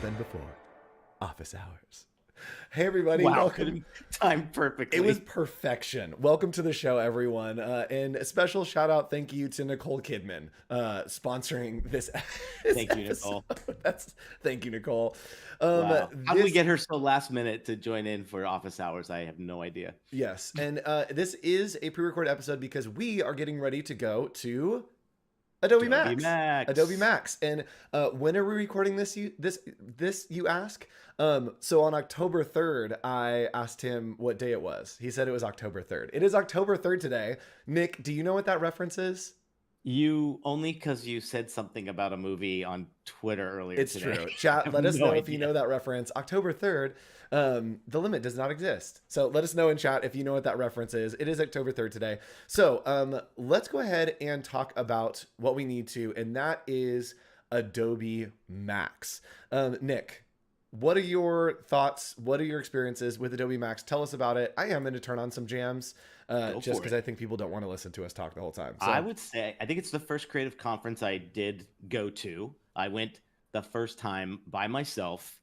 been before. Office hours. Hey everybody, Wow, welcome. timed perfectly. It was perfection. Welcome to the show, everyone. And a special shout out, thank you to Nicole Kidman, sponsoring this. Thank you, Nicole. Thank you, Nicole. Wow. How did we get her so last minute to join in for office hours? I have no idea. Yes, and this is a pre-recorded episode because we are getting ready to go to Adobe MAX. Adobe MAX. And when are we recording this? You ask? So on October 3rd, I asked him what day it was. He said it was October 3rd. It is October 3rd today. Nick, do you know what that reference is? You only because you said something about a movie on Twitter earlier it's today. True. Chat, let us know if you know that reference. October 3rd, the limit does not exist. So let us know in chat if you know what that reference is. It is October 3rd today. So let's go ahead and talk about what we need to, and that is Adobe MAX. Nick, what are your thoughts? What are your experiences with Adobe MAX? Tell us about it. I am going to turn on some jams just because I think people don't want to listen to us talk the whole time. So. I would say, I think it's the first creative conference I did go to. I went the first time by myself,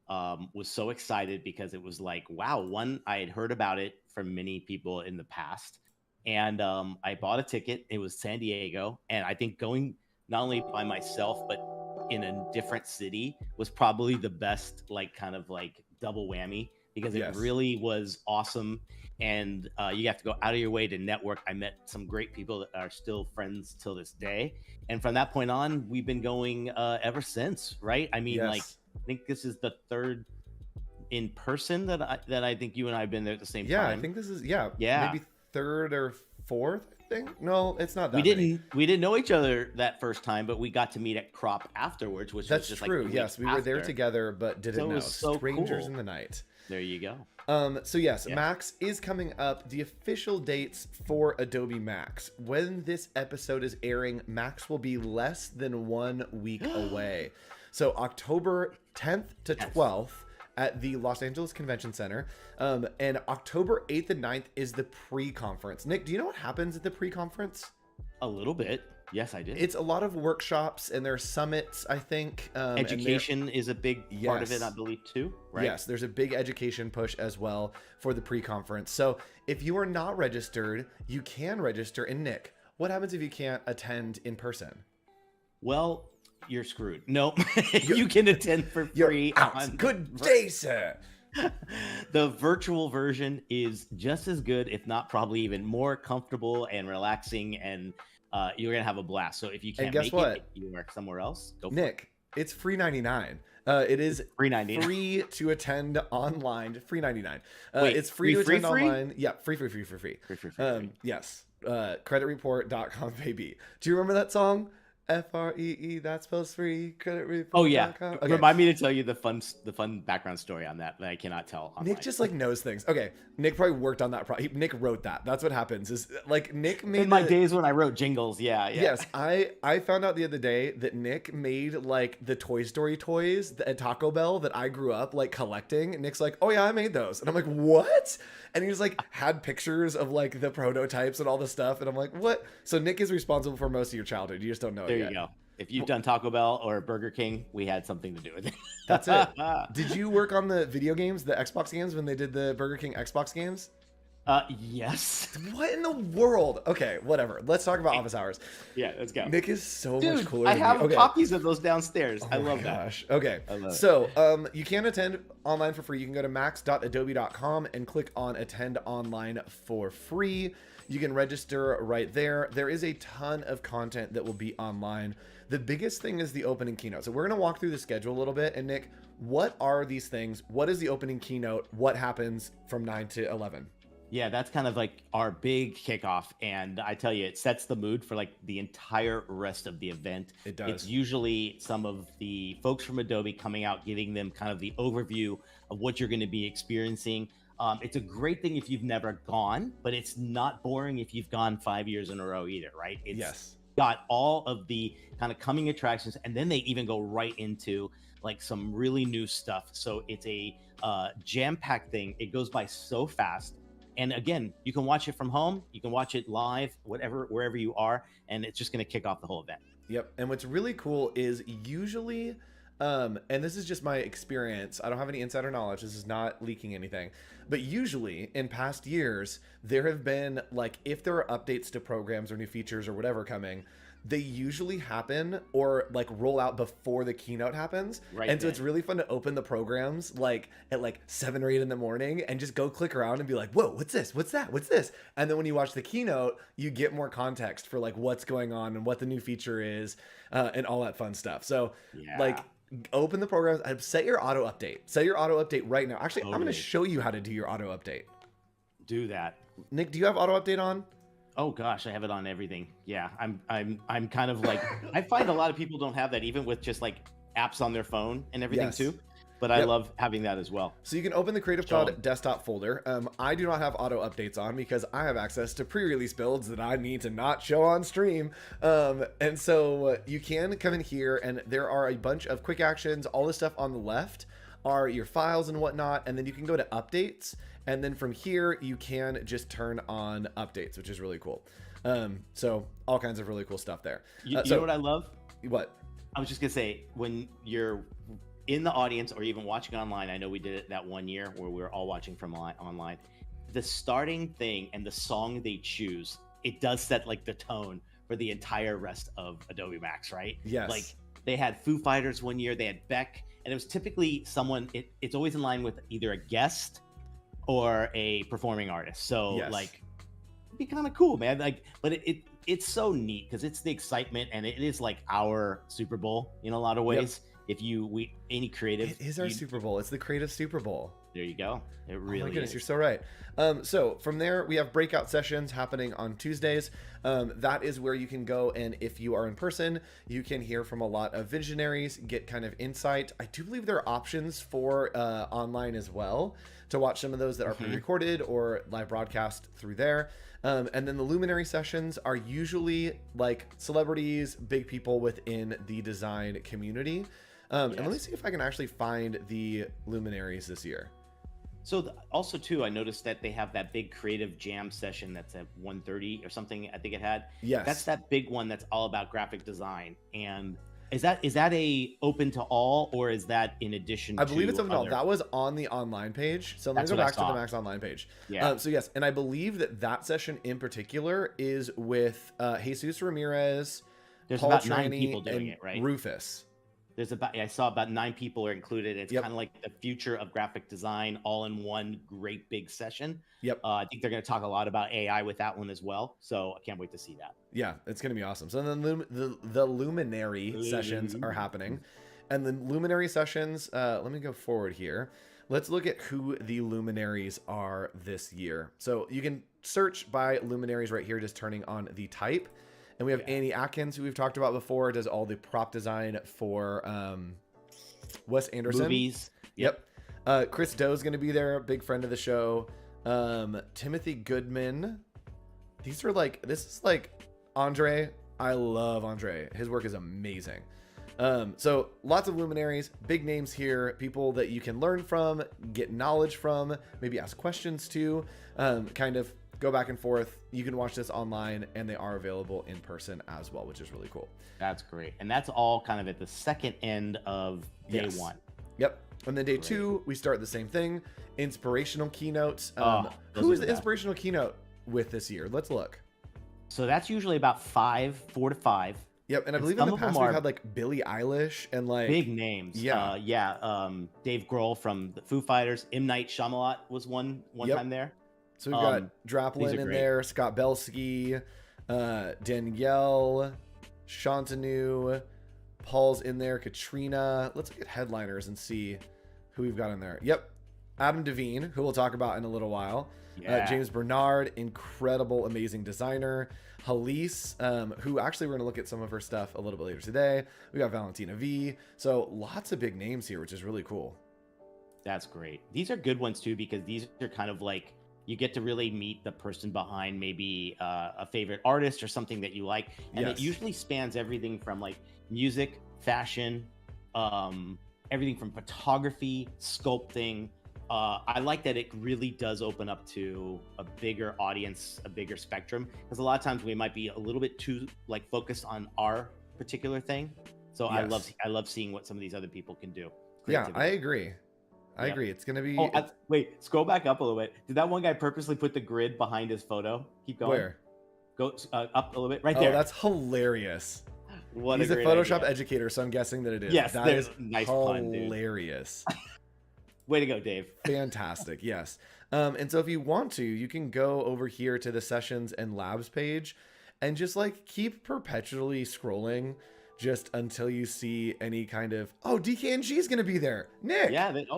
was so excited because it was like, wow, one, I had heard about it from many people in the past. And I bought a ticket. It was San Diego. And I think going not only by myself, but in a different city was probably the best, kind of double whammy, because it really was awesome. And you have to go out of your way to network. I met some great people that are still friends till this day. And from that point on, we've been going ever since, right? I mean, I think this is the third in person that I think you and I have been there at the same time. Yeah, I think this is, maybe third or fourth. No, it's not that. We didn't know each other that first time, but we got to meet at Crop afterwards, which was just true. Yes, we were there together, but didn't know. So strangers cool. in the night. There you go. So yes, Max is coming up. The official dates for Adobe MAX. When this episode is airing, Max will be less than 1 week away. So October 10th to 12th. At the Los Angeles Convention Center. And October 8th and 9th is the pre-conference. Nick, do you know what happens at the pre-conference? A little bit. Yes, I did. It's a lot of workshops and there are summits, I think. Education is a big part of it, I believe, too, right? Yes, there's a big education push as well for the pre-conference. So if you are not registered, you can register. And Nick, what happens if you can't attend in person? Well, you're screwed. Nope. You can attend for free. Good day, sir. The virtual version is just as good, if not probably even more comfortable and relaxing, and you're gonna have a blast. So if you can't make it, you work somewhere else. Go for Nick, it's free 99. It is free to attend online. Free 99. It's free to attend online. Yeah, free. Yes. Creditreport.com, baby. Do you remember that song? FREE, that's spells free, credit report. Oh yeah. Okay. Remind me to tell you the fun background story on that I cannot tell online. Nick just knows things. Okay, Nick probably worked on that. Nick wrote that. That's what happens. Is Nick made in my days when I wrote jingles. Yeah. Yes, I found out the other day that Nick made the Toy Story toys at Taco Bell that I grew up collecting. Nick's like, oh yeah, I made those, and I'm like, what? And he just had pictures of the prototypes and all the stuff, and I'm like, what? So Nick is responsible for most of your childhood. You just don't know it yet. There you go. If you've done Taco Bell or Burger King, we had something to do with it. That's it. Did you work on the video games, the Xbox games, when they did the Burger King Xbox games? Yes. What in the world? Okay, whatever. Let's talk about office hours. Yeah, let's go. Nick is so much cooler I than have me. copies of those downstairs. Oh I love gosh. that. Okay. I love so you can attend online for free. You can go to max.adobe.com and click on attend online for free. You can register right there. There is a ton of content that will be online. The biggest thing is the opening keynote. So we're going to walk through the schedule a little bit. And Nick, what are these things? What is the opening keynote? What happens from 9 to 11? Yeah, that's kind of our big kickoff. And I tell you, it sets the mood for the entire rest of the event. It does. It's usually some of the folks from Adobe coming out, giving them kind of the overview of what you're going to be experiencing. It's a great thing if you've never gone, but it's not boring if you've gone 5 years in a row either, right? It's got all of the kind of coming attractions, and then they even go right into some really new stuff. So it's a jam-packed thing. It goes by so fast. And again, you can watch it from home, you can watch it live, wherever you are, and it's just going to kick off the whole event. Yep. And what's really cool is usually and this is just my experience. I don't have any insider knowledge. This is not leaking anything. But usually in past years, there have been like, if there are updates to programs or new features or whatever coming, they usually happen or like roll out before the keynote happens. Right And so then. it's really fun to open the programs like at like 7 or 8 in the morning and just go click around and be like, whoa, what's this? What's that? What's this? And then when you watch the keynote, you get more context for like what's going on and what the new feature is, and all that fun stuff. So like, open the programs and set your auto update. Set your auto update right now. Actually, I'm going to show you how to do your auto update. Do that. Nick, do you have auto update on? Oh gosh, I have it on everything. Yeah, I'm kind of like, I find a lot of people don't have that, even with just like apps on their phone and everything too. But I love having that as well. So you can open the Creative Cloud desktop folder. I do not have auto updates on because I have access to pre-release builds that I need to not show on stream. And so you can come in here and there are a bunch of quick actions. All the stuff on the left are your files and whatnot. And then you can go to updates. And then from here, you can just turn on updates, which is really cool. So all kinds of really cool stuff there. You know what I love? What? I was just gonna say, when you're in the audience or even watching online, I know we did it that one year where we were all watching from online. The starting thing and the song they choose, it does set like the tone for the entire rest of Adobe Max, right? Yes. Like they had Foo Fighters one year, they had Beck, and it was typically someone. It's always in line with either a guest or a performing artist. So like, it'd be kind of cool, man. Like, but it's so neat because it's the excitement and it is like our Super Bowl in a lot of ways. If any creative, it is our Super Bowl. It's the creative Super Bowl. There you go. It really oh my goodness, is. You're so right. So from there, we have breakout sessions happening on Tuesdays. That is where you can go, and if you are in person, you can hear from a lot of visionaries, get kind of insight. I do believe there are options for online as well to watch some of those that are pre-recorded or live broadcast through there. And then the Luminary sessions are usually like celebrities, big people within the design community. And let me see if I can actually find the Luminaries this year. So also too, I noticed that they have that big creative jam session that's at 1:30 or something. I think it had. Yes. That's that big one that's all about graphic design. And is that a open to all, or is that in addition? I believe to it's open to all. That was on the online page. So let me go back to the Max online page. Yeah. So yes, and I believe that session in particular is with Jesus Ramirez, There's Paul about Traney, 9 people doing and it, right? Rufus. I saw about 9 people are included. It's kind of like the future of graphic design all in one great big session. I think they're going to talk a lot about AI with that one as well. So I can't wait to see that. Yeah, it's going to be awesome. So then the Luminary sessions are happening. And the Luminary sessions, let me go forward here. Let's look at who the Luminaries are this year. So you can search by Luminaries right here, just turning on the type. And we have Annie Atkins, who we've talked about before, does all the prop design for Wes Anderson. Movies. Yep. Chris Doe's going to be there, big friend of the show. Timothy Goodman. This is like Andre. I love Andre. His work is amazing. So lots of luminaries, big names here, people that you can learn from, get knowledge from, maybe ask questions to, kind of go back and forth. You can watch this online, and they are available in person as well, which is really cool. That's great. And that's all kind of at the second end of day one. Yep. And then day two, we start the same thing. Inspirational keynotes. Who is the inspirational keynote with this year? Let's look. So that's usually about 4 to 5. Yep, and I believe in the past we've had like Billie Eilish and like big names. Dave Grohl from the Foo Fighters. M. Night Shyamalan was one time there. So we've got Draplin in there, Scott Belsky, Danielle, Shantanu, Paul's in there, Katrina. Let's look at headliners and see who we've got in there. Yep, Adam Devine, who we'll talk about in a little while. James Bernard, incredible, amazing designer. Halise, who actually we're going to look at some of her stuff a little bit later today. We got Valentina V. So lots of big names here, which is really cool. That's great. These are good ones too, because these are kind of like, you get to really meet the person behind maybe a favorite artist or something that you like. And it usually spans everything from like music, fashion, everything from photography, sculpting. I like that it really does open up to a bigger audience, a bigger spectrum, because a lot of times we might be a little bit too like focused on our particular thing. So Yes. I love seeing what some of these other people can do. Yeah, I Creativity. agree. I Yep. agree. It's going to be Oh, wait, scroll back up a little bit. Did that one guy purposely put the grid behind his photo? Keep going. where? Go up a little bit. Right Oh, there. that's hilarious. What He's a a great Photoshop idea. educator, so I'm guessing that it is. Yes, That there's is nice pun, dude. hilarious. Way to go, Dave. Fantastic. Yes. And so if you want to, you can go over here to the sessions and labs page and just like keep perpetually scrolling just until you see any kind of, oh, DKNG is going to be there. Nick. Yeah. I didn't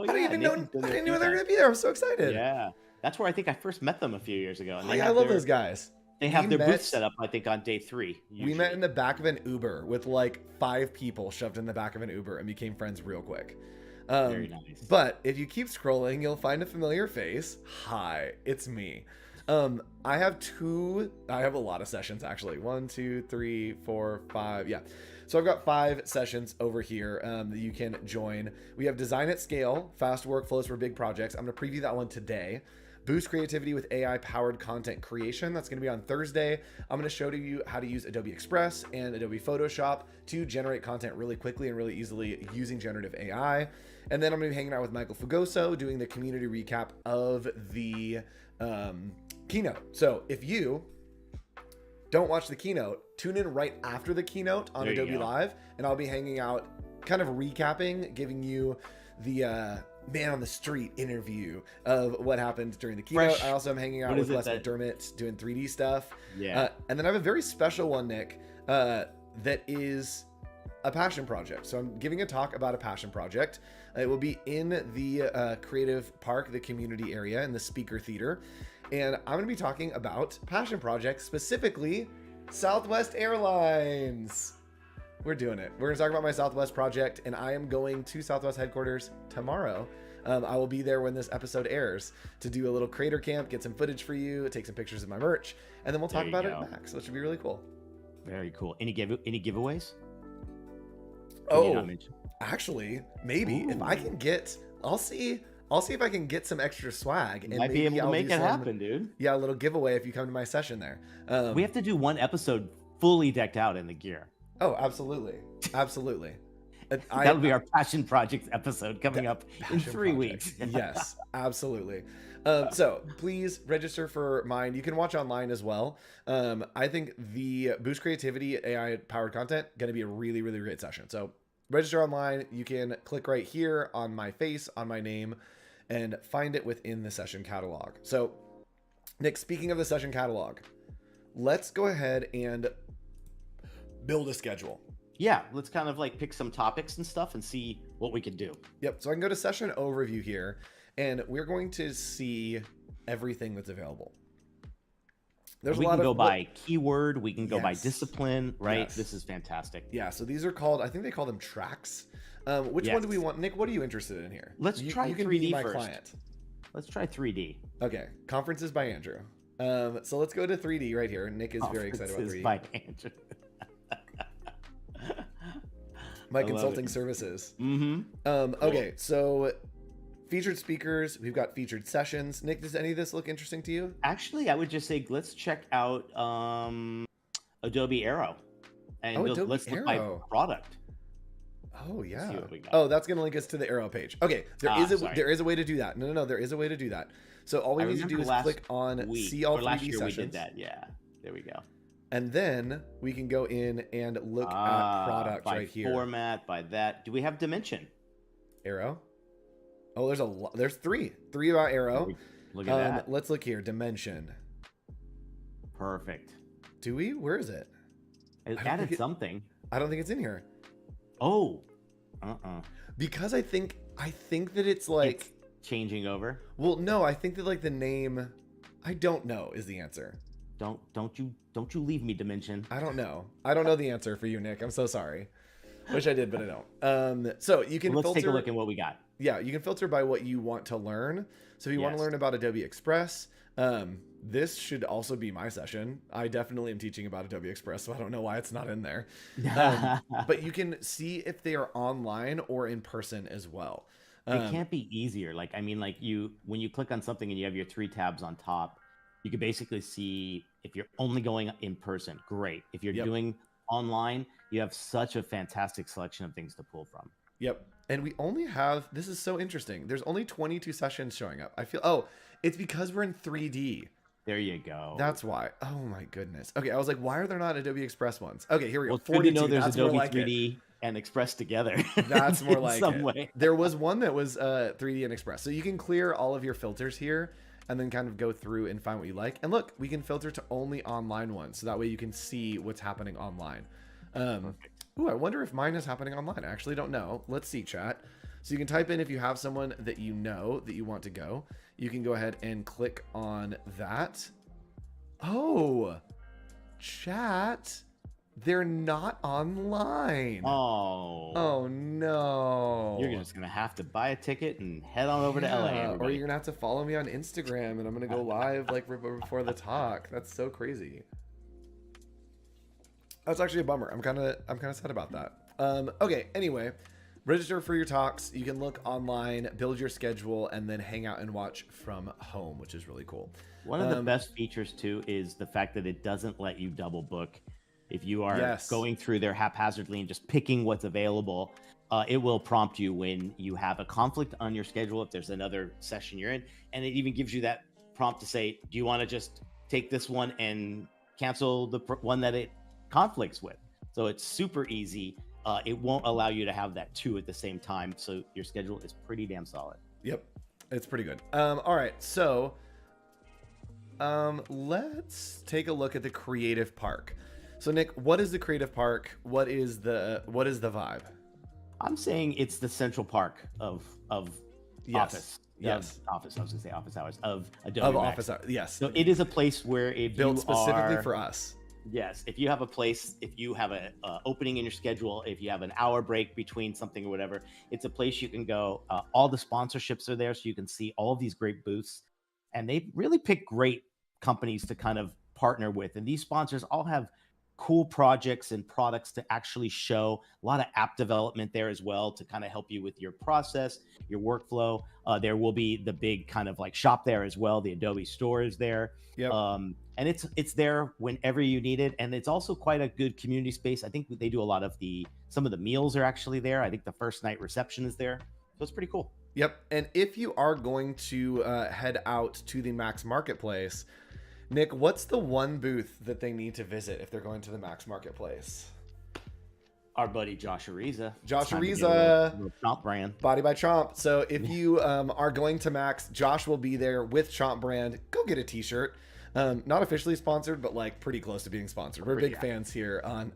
know they were going to be there. I'm so excited. Yeah. That's where I think I first met them a few years ago. And I love those guys. They have their booth set up, I think, on day 3. We met in the back of an Uber with like 5 people shoved in the back of an Uber and became friends real quick. Very nice. But if you keep scrolling, you'll find a familiar face. Hi, it's me. I have a lot of sessions actually. 1, 2, 3, 4, 5. Yeah. So I've got 5 sessions over here that you can join. We have Design at Scale, Fast Workflows for Big Projects. I'm going to preview that one today. Boost Creativity with AI-powered content creation. That's going to be on Thursday. I'm going to show you how to use Adobe Express and Adobe Photoshop to generate content really quickly and really easily using generative AI. And then I'm going to be hanging out with Michael Fugoso doing the community recap of the keynote. So if you don't watch the keynote, tune in right after the keynote on Adobe Live, and I'll be hanging out, kind of recapping, giving you the man on the street interview of what happened during the keynote. I also am hanging out with Les McDermott doing 3D stuff. Yeah. And then I have a very special one, Nick, that is a passion project. So I'm giving a talk about a passion project. It will be in the Creative Park, the community area, in the speaker theater. And I'm going to be talking about passion projects, specifically Southwest Airlines. We're doing it. We're going to talk about my Southwest project, and I am going to Southwest headquarters tomorrow. I will be there when this episode airs to do a little creator camp, get some footage for you, take some pictures of my merch, and then we'll talk about it at MAX. So it should be really cool. Very cool. Any giveaways? Oh, actually, maybe. Ooh. If I can get, I'll see if I can get some extra swag. And might be able to make it happen, dude. Yeah, a little giveaway if you come to my session there. We have to do one episode fully decked out in the gear. Oh, absolutely. Absolutely. That'll be our passion projects episode coming up in 3 weeks. Yes, absolutely. So please register for mine. You can watch online as well. I think the Boost Creativity AI powered content going to be a really, really great session. So register online. You can click right here on my face, on my name, and find it within the session catalog. So Nick, speaking of the session catalog, let's go ahead and build a schedule. Yeah, let's kind of like pick some topics and stuff and see what we can do. Yep. So I can go to session overview here, and we're going to see everything that's available. We can go by keyword. We can go by discipline, right? Yes. This is fantastic. Yeah. So these are called, I think they call them tracks. Which one do we want? Nick, what are you interested in here? Let's try 3D my first. Client. Let's try 3D. Okay. Conferences by Andrew. So let's go to 3D right here. Nick is very excited about 3D. By Andrew. My consulting services. Mm-hmm. Okay, so featured speakers, we've got featured sessions. Nick, does any of this look interesting to you? Actually, I would just say let's check out Adobe Aero, and let's look by product. Oh yeah. Oh, that's gonna link us to the Aero page. Okay, there is a way to do that. No, there is a way to do that. So all we need to do is click on see all 3D sessions. We did that. Yeah, there we go. And then we can go in and look at product right here. By format, by that. Do we have dimension? Aero. Oh, there's a lot. There's 3 about Aero. Look at that. Let's look here. Dimension. Perfect. Do we? Where is it? It added something. I don't think it's in here. Oh. Because I think that it's like it's changing over. Well, no, I think that like the name, I don't know is the answer. Don't you leave me, Dimension. I don't know the answer for you, Nick. I'm so sorry. Wish I did, but I don't. So you can let's take a look at what we got. Yeah, you can filter by what you want to learn. So if you want to learn about Adobe Express, this should also be my session. I definitely am teaching about Adobe Express, so I don't know why it's not in there. But you can see if they are online or in person as well. It can't be easier. Like, I mean, like when you click on something and you have your 3 tabs on top, you can basically see if you're only going in person, great. If you're doing online, You have such a fantastic selection of things to pull from. Yep. And we only have, this is so interesting. There's only 22 sessions showing up. I feel, oh, it's because we're in 3D. There you go. That's why. Oh my goodness. Okay, I was like, why are there not Adobe Express ones? Okay, here we go. Well, it's good to know there's That's Adobe more like 3D and Express together. That's more like some it. way. There was one that was 3D and Express. So you can clear all of your filters here and then kind of go through and find what you like. And look, we can filter to only online ones. So that way you can see what's happening online. Ooh, I wonder if mine is happening online. I actually don't know. Let's see, chat. So you can type in if you have someone that you know that you want to go. You can go ahead and click on that. Oh, chat. They're not online. Oh no. You're just gonna have to buy a ticket and head on over to LA. Everybody. Or you're gonna have to follow me on Instagram, and I'm gonna go live like before the talk. That's so crazy. That's actually a bummer. I'm kind of sad about that. Okay. Anyway, register for your talks. You can look online, build your schedule, and then hang out and watch from home, which is really cool. One of the best features too is the fact that it doesn't let you double book. If you are going through there haphazardly and just picking what's available, it will prompt you when you have a conflict on your schedule, if there's another session you're in, and it even gives you that prompt to say, do you want to just take this one and cancel the one that it conflicts with? So it's super easy. It won't allow you to have that two at the same time. So your schedule is pretty damn solid. Yep. It's pretty good. All right. So let's take a look at the Creative Park. So Nick, what is the Creative Park? What is the vibe? I'm saying it's the central park of Office. Yes. Office. I was going to say office hours of Adobe Of MAX. Office hours. Yes. So it is a place where if built you specifically are, for us. Yes. If you have a place, if you have a opening in your schedule, if you have an hour break between something or whatever, it's a place you can go. All the sponsorships are there, so you can see all of these great booths, and they really pick great companies to kind of partner with. And these sponsors all have cool projects and products to actually show. A lot of app development there as well to kind of help you with your process, your workflow. There will be the big kind of like shop there as well. The Adobe store is there. Yep. And it's there whenever you need it. And it's also quite a good community space. I think they do a lot of some of the meals are actually there. I think the first night reception is there. So it's pretty cool. Yep. And if you are going to head out to the Max Marketplace, Nick, what's the one booth that they need to visit if they're going to the Max Marketplace? Our buddy Josh Ariza. Josh Ariza. Chomp brand. Body by Chomp. So if you are going to Max, Josh will be there with Chomp brand. Go get a t-shirt. Not officially sponsored, but like pretty close to being sponsored. We're big fans here on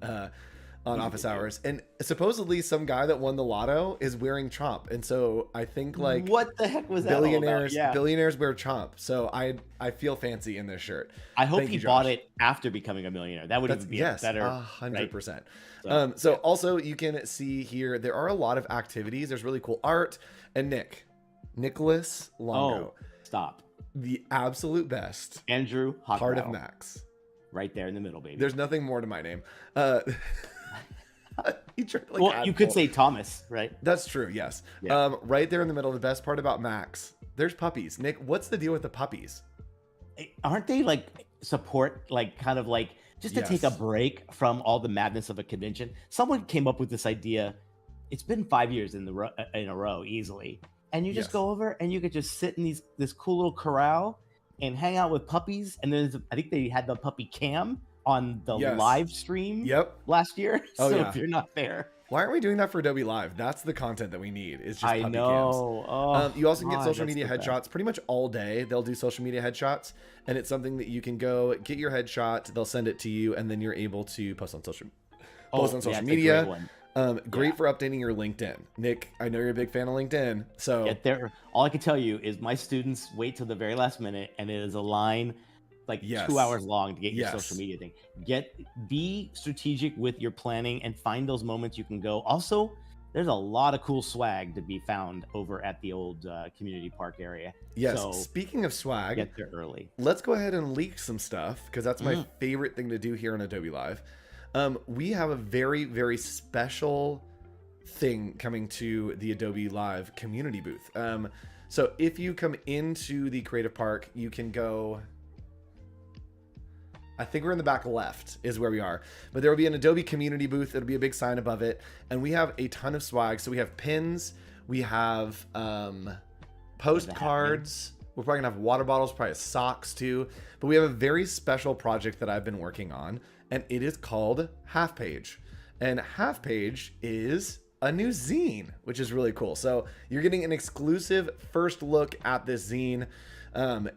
Office Hours. And supposedly some guy that won the lotto is wearing Chomp. And so I think like what the heck was that all about? Yeah. Billionaires wear Chomp. So I feel fancy in this shirt. I hope he bought it after becoming a millionaire. That would even be a better 100%. Right? So also you can see here there are a lot of activities. There's really cool art. And Nicholas Longo. Oh, stop. The absolute best. Andrew Hochradel. Part of Max. Right there in the middle, baby. There's nothing more to my name. He tried to, well, you could say Thomas, right? That's true, yes. Yeah. Right there in the middle, the best part about Max, there's puppies. Nick, what's the deal with the puppies? Aren't they like support, like kind of like just to take a break from all the madness of a convention? Someone came up with this idea. It's been 5 years in a row easily. And you just go over and you could just sit in this cool little corral and hang out with puppies. And then I think they had the puppy cam on the live stream last year. So if you're not there. Why aren't we doing that for Adobe Live? That's the content that we need. It's just puppy cams. Oh, you also can get social media headshots pretty much all day. They'll do social media headshots, and it's something that you can go get your headshot. They'll send it to you, and then you're able to post on social media. Great for updating your LinkedIn. Nick, I know you're a big fan of LinkedIn. So get there. All I can tell you is my students wait till the very last minute, and it is a line like 2 hours long to get your social media thing. Be strategic with your planning and find those moments you can go. Also, there's a lot of cool swag to be found over at the old community park area. Yes. So speaking of swag, get there early. Let's go ahead and leak some stuff because that's my favorite thing to do here on Adobe Live. We have a very, very special thing coming to the Adobe Live community booth. So if you come into the Creative Park, you can go. I think we're in the back left is where we are. But there will be an Adobe community booth. It'll be a big sign above it. And we have a ton of swag. So we have pins. We have postcards. We're probably going to have water bottles, probably socks too. But we have a very special project that I've been working on. And it is called Half Page. And Half Page is a new zine, which is really cool. So you're getting an exclusive first look at this zine.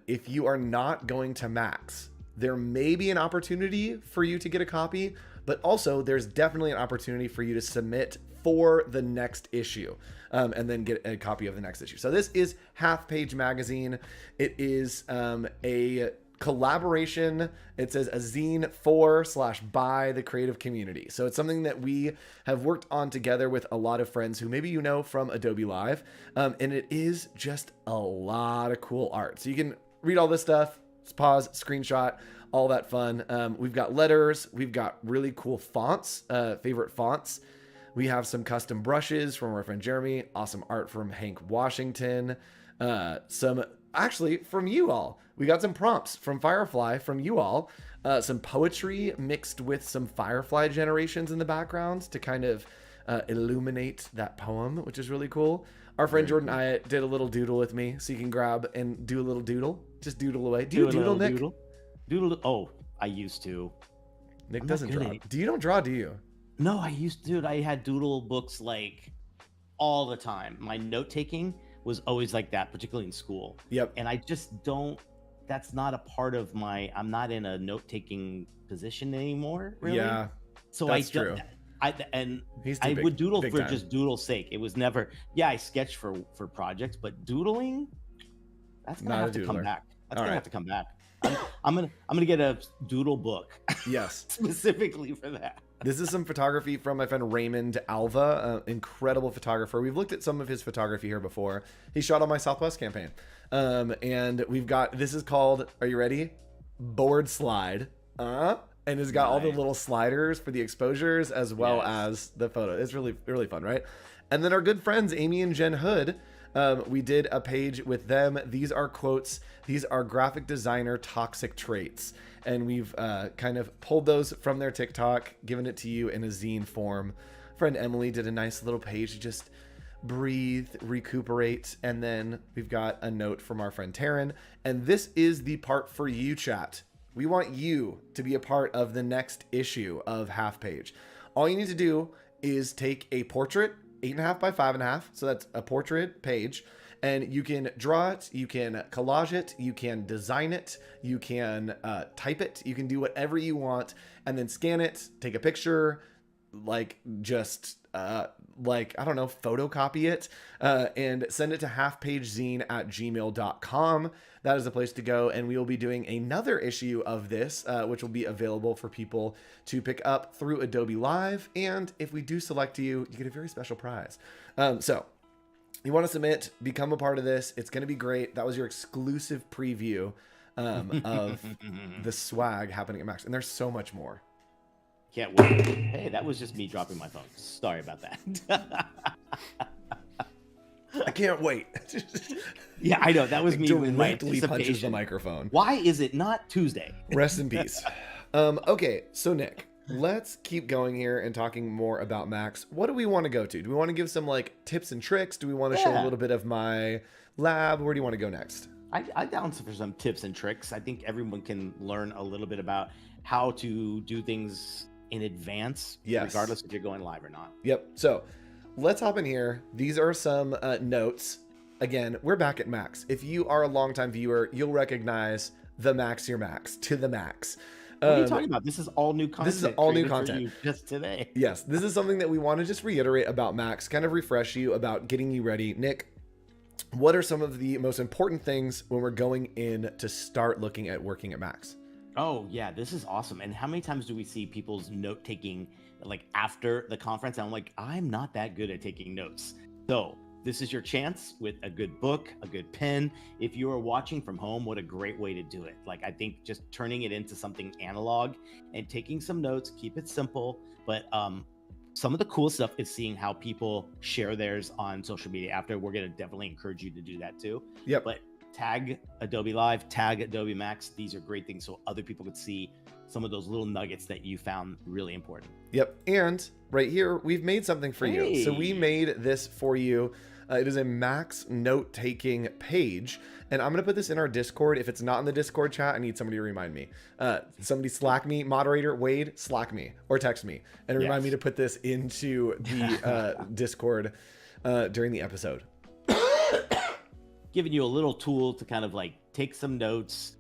If you are not going to Max, there may be an opportunity for you to get a copy, but also there's definitely an opportunity for you to submit for the next issue, and then get a copy of the next issue. So this is Half Page Magazine. It is a collaboration. It says a zine for/by the creative community. So it's something that we have worked on together with a lot of friends who maybe you know from Adobe Live. And it is just a lot of cool art. So you can read all this stuff, pause, screenshot, all that fun. We've got letters. We've got really cool fonts, favorite fonts. We have some custom brushes from our friend Jeremy, awesome art from Hank Washington, some actually from you all. We got some prompts from Firefly from you all, some poetry mixed with some Firefly generations in the background to kind of illuminate that poem, which is really cool. Our friend Jordan Iat did a little doodle with me, so you can grab and do a little doodle. Just doodle away. Do you doodle, Nick? Doodle. Oh, I used to. Nick doesn't draw. You don't draw, do you? No, I used to. Dude, I had doodle books like all the time. My note taking was always like that, particularly in school. Yep. And I just don't. That's not a part of my. I'm not in a note taking position anymore. Really. Yeah. So that's true. I would doodle for time. Just doodle's sake. It was never. Yeah, I sketched for projects, but doodling. That's gonna have to come back. That's gonna have to come back. I'm gonna get a doodle book. Yes. Specifically for that. This is some photography from my friend Raymond Alva, incredible photographer. We've looked at some of his photography here before. He shot on my Southwest campaign. And we've got, this is called, are you ready? Board slide. And it's got all the little sliders for the exposures as well as the photo. It's really, really fun, right? And then our good friends, Amy and Jen Hood, we did a page with them. These are quotes. These are graphic designer toxic traits. And we've kind of pulled those from their TikTok, given it to you in a zine form. Friend Emily did a nice little page to just breathe, recuperate. And then we've got a note from our friend Taryn. And this is the part for you, chat. We want you to be a part of the next issue of Half Page. All you need to do is take a portrait, 8.5 by 5.5. So that's a portrait page. And you can draw it, you can collage it, you can design it, you can type it, you can do whatever you want, and then scan it, take a picture, like just I don't know, photocopy it, and send it to halfpagezine@gmail.com. That is the place to go, and we will be doing another issue of this, which will be available for people to pick up through Adobe Live. And if we do select you, you get a very special prize. So you want to submit, become a part of this. It's going to be great. That was your exclusive preview of the swag happening at Max. And there's so much more. Can't wait. Hey, that was just me dropping my phone. Sorry about that. I can't wait. Yeah, I know. That was me with my directly punches the microphone. Why is it not Tuesday? Rest in peace. Okay, so Nick, let's keep going here and talking more about Max. What do we want to go to? Do we want to give some like tips and tricks? Do we want to show a little bit of my lab? Where do you want to go next? I'm down for some tips and tricks. I think everyone can learn a little bit about how to do things in advance, regardless if you're going live or not. Yep. So let's hop in here. These are some notes. Again, we're back at Max. If you are a longtime viewer, you'll recognize the Max Your Max to the max. What are you talking about? This is all new content. This is all new content just today. Yes, this is something that we want to just reiterate about Max, kind of refresh you about getting you ready. Nick, what are some of the most important things when we're going in to start looking at working at Max? Oh yeah, this is awesome. And how many times do we see people's note taking like after the conference? And I'm like, I'm not that good at taking notes. So this is your chance with a good book, a good pen. If you are watching from home, what a great way to do it. Like, I think just turning it into something analog and taking some notes, keep it simple. But some of the cool stuff is seeing how people share theirs on social media after. We're going to definitely encourage you to do that too. Yep. But tag Adobe Live, tag Adobe Max. These are great things so other people could see some of those little nuggets that you found really important. Yep. And right here, we've made something for you. So we made this for you. It is a Max note-taking page. And I'm going to put this in our Discord. If it's not in the Discord chat, I need somebody to remind me. Somebody Slack me, moderator Wade, Slack me, or text me and remind me to put this into the Discord during the episode. Giving you a little tool to kind of like take some notes.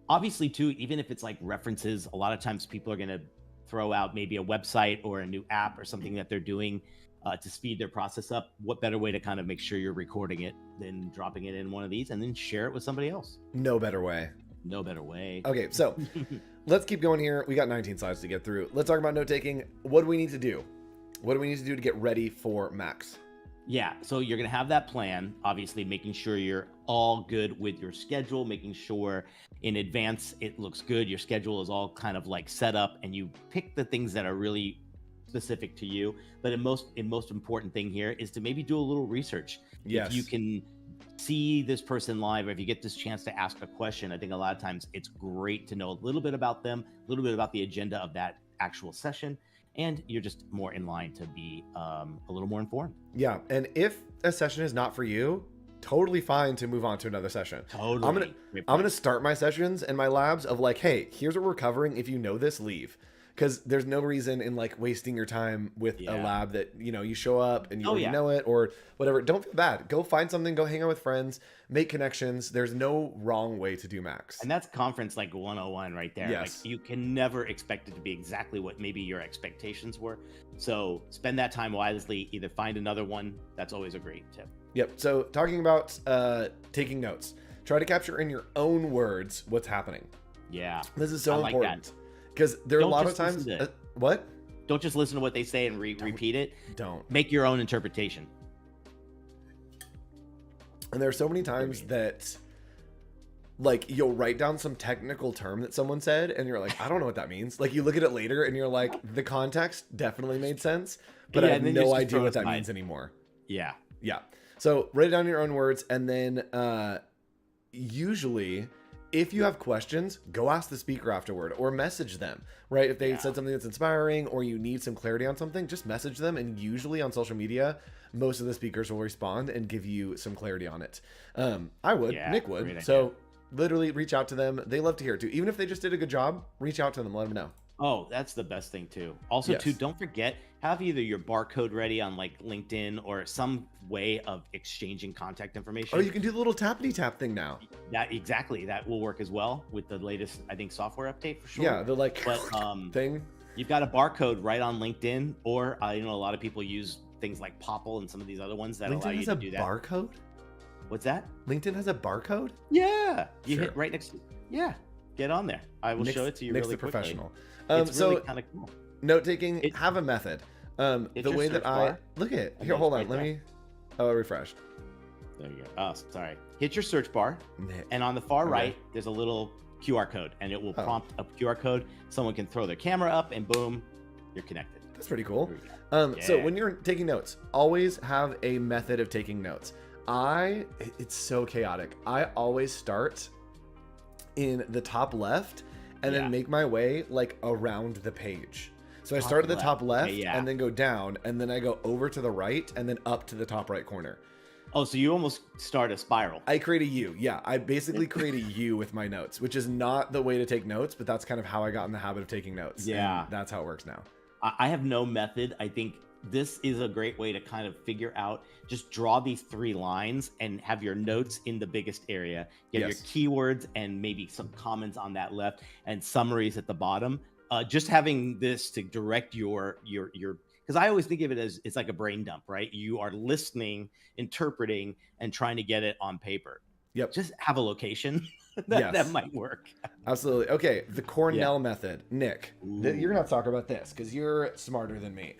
Obviously, too, even if it's like references, a lot of times people are going to throw out maybe a website or a new app or something that they're doing to speed their process up. What better way to kind of make sure you're recording it than dropping it in one of these and then share it with somebody else? No better way. No better way. Okay, so let's keep going here. We got 19 slides to get through. Let's talk about note taking. What do we need to do? What do we need to do to get ready for Max? Yeah, so you're going to have that plan, obviously making sure you're all good with your schedule, making sure in advance it looks good. Your schedule is all kind of like set up and you pick the things that are really specific to you. But the most important thing here is to maybe do a little research. Yes. If you can see this person live, or if you get this chance to ask a question, I think a lot of times it's great to know a little bit about them, a little bit about the agenda of that actual session. And you're just more in line to be a little more informed. Yeah, and if a session is not for you, totally fine to move on to another session. Totally. I'm gonna start my sessions and my labs of like, hey, here's what we're covering. If you know this, leave. Because there's no reason in like wasting your time with a lab that, you know, you show up and you already know it or whatever. Don't feel bad. Go find something, go hang out with friends, make connections. There's no wrong way to do Max. And that's conference like 101 right there. Yes. Like you can never expect it to be exactly what maybe your expectations were. So spend that time wisely, either find another one. That's always a great tip. Yep. So talking about taking notes, try to capture in your own words what's happening. Yeah. This is so important. Because there are a lot of times. What? Don't just listen to what they say and repeat it. Don't. Make your own interpretation. And there are so many times that, like, you'll write down some technical term that someone said, and you're like, I don't know what that means. Like, you look at it later, and you're like, the context definitely made sense, but I have no idea what that means anymore. Yeah. Yeah. So write it down in your own words, and then usually, if you have questions, go ask the speaker afterward or message them, right? If they said something that's inspiring or you need some clarity on something, just message them. And usually on social media, most of the speakers will respond and give you some clarity on it. I would, Nick would. So literally reach out to them. They love to hear it too. Even if they just did a good job, reach out to them, let them know. Oh, that's the best thing too. Also, too, don't forget, have either your barcode ready on like LinkedIn or some way of exchanging contact information. Oh, you can do the little tappity tap thing now. That will work as well with the latest, I think, software update for sure. Yeah, the like thing. You've got a barcode right on LinkedIn, or a lot of people use things like Popple and some of these other ones that allow you to do that. LinkedIn has a barcode? What's that? LinkedIn has a barcode? Yeah. You hit right next to get on there. I will show it to you really quickly. Professional. It's really kind of cool. Note taking, have a method. The way that look at it. Here, hold on. Let me. Oh, I refreshed. There you go. Oh, sorry. Hit your search bar, and on the far right, there's a little QR code, and it will prompt a QR code. Someone can throw their camera up, and boom, you're connected. That's pretty cool. So when you're taking notes, always have a method of taking notes. It's so chaotic. I always start in the top left and then make my way like around the page. So I start at the top left and then go down, and then I go over to the right and then up to the top right corner. Oh, so you almost start a spiral. I create a U. Yeah, I basically create a U with my notes, which is not the way to take notes, but that's kind of how I got in the habit of taking notes. Yeah. And that's how it works now. I have no method. I think this is a great way to kind of figure out, just draw these 3 lines and have your notes in the biggest area. Get your keywords and maybe some comments on that left and summaries at the bottom. Just having this to direct your because I always think of it as it's like a brain dump, right? You are listening, interpreting, and trying to get it on paper. Yep. Just have a location that might work. Absolutely. Okay. The Cornell method. Nick, you're going to have to talk about this because you're smarter than me.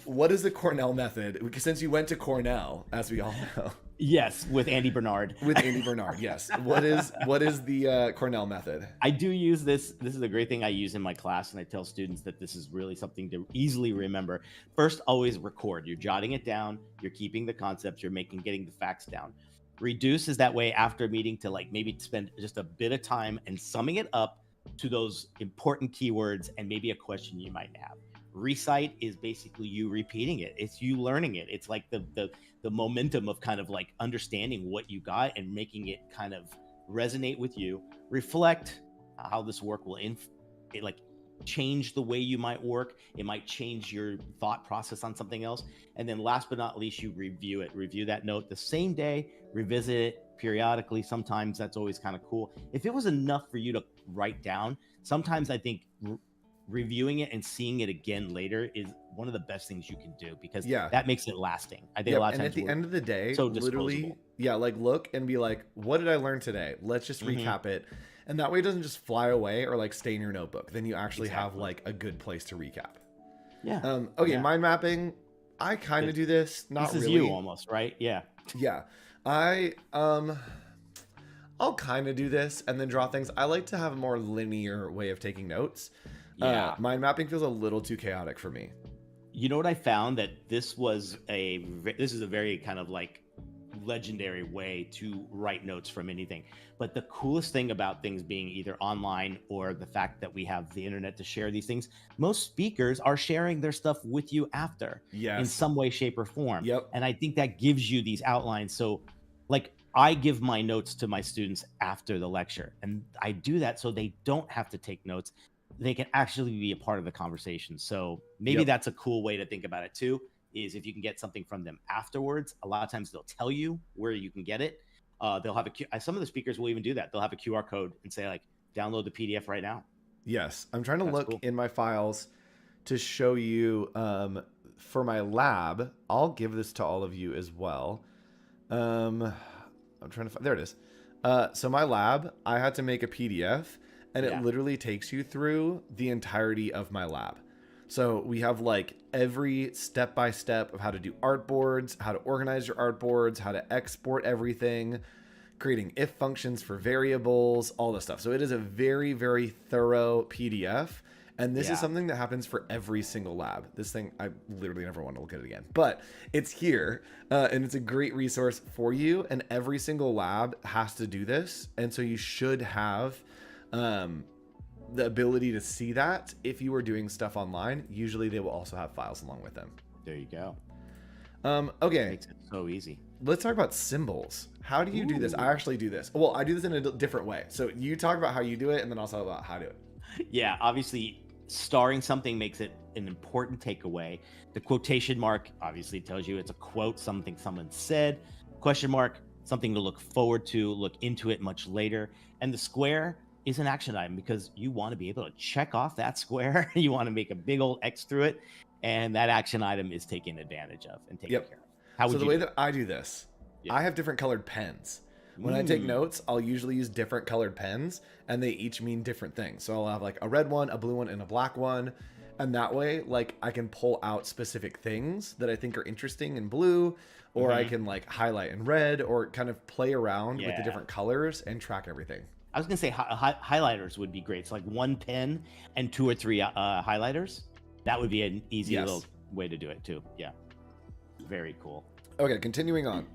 What is the Cornell method? Since you went to Cornell, as we all know. Yes, with Andy Bernard. With Andy Bernard, yes. What is the Cornell method? I do use this. This is a great thing I use in my class, and I tell students that this is really something to easily remember. First, always record. You're jotting it down. You're keeping the concepts. You're getting the facts down. Reduce is that way after a meeting to like maybe spend just a bit of time and summing it up to those important keywords and maybe a question you might have. Recite is basically you repeating it. It's you learning it. It's like the momentum of kind of like understanding what you got and making it kind of resonate with you. Reflect how this work will like change the way you might work. It might change your thought process on something else. And then last but not least, you review it. Review that note the same day, revisit it periodically. Sometimes that's always kind of cool. If it was enough for you to write down, sometimes I think reviewing it and seeing it again later is one of the best things you can do, because that makes it lasting. I think a lot of times at the end of the day, so literally, like look and be like, what did I learn today? Let's just recap it. And that way it doesn't just fly away or like stay in your notebook. Then you actually have like a good place to recap. Yeah. Okay, mind mapping. I kind of do this. Not this is really. You almost, right? Yeah. Yeah. I'll kind of do this and then draw things. I like to have a more linear way of taking notes. Mind mapping feels a little too chaotic for me. You know what I found? That this is a very kind of like legendary way to write notes from anything. But the coolest thing about things being either online or the fact that we have the internet to share these things, most speakers are sharing their stuff with you after in some way, shape, or form. Yep. And I think that gives you these outlines. So like I give my notes to my students after the lecture, and I do that so they don't have to take notes. They can actually be a part of the conversation. So maybe that's a cool way to think about it too, is if you can get something from them afterwards. A lot of times they'll tell you where you can get it. They'll have some of the speakers will even do that. They'll have a QR code and say like, download the PDF right now. Yes. I'm trying to look in my files to show you for my lab. I'll give this to all of you as well. I'm trying to find, there it is. So my lab, I had to make a PDF, and it literally takes you through the entirety of my lab. So we have like every step-by-step of how to do artboards, how to organize your artboards, how to export everything, creating if functions for variables, all this stuff. So it is a very, very thorough PDF. And this is something that happens for every single lab. This thing, I literally never want to look at it again, but it's here and it's a great resource for you. And every single lab has to do this. And so you should have the ability to see that if you are doing stuff online. Usually they will also have files along with them. There you go. Okay. It makes it so easy. Let's talk about symbols. How do you do this? I actually do this. Well, I do this in a different way. So you talk about how you do it, and then I'll talk about how to do it. Yeah, obviously starring something makes it an important takeaway. The quotation mark obviously tells you it's a quote, something someone said. Question mark, something to look forward to, look into it much later. And the square is an action item because you want to be able to check off that square. You want to make a big old X through it. And that action item is taken advantage of and taken care of. How would so the way that I do this, I have different colored pens. When I take notes, I'll usually use different colored pens, and they each mean different things. So I'll have like a red one, a blue one, and a black one. And that way, like I can pull out specific things that I think are interesting in blue, or I can like highlight in red, or kind of play around with the different colors and track everything. I was going to say highlighters would be great. So like one pen and 2 or 3 highlighters. That would be an easy little way to do it too. Yeah. Very cool. Okay, continuing on.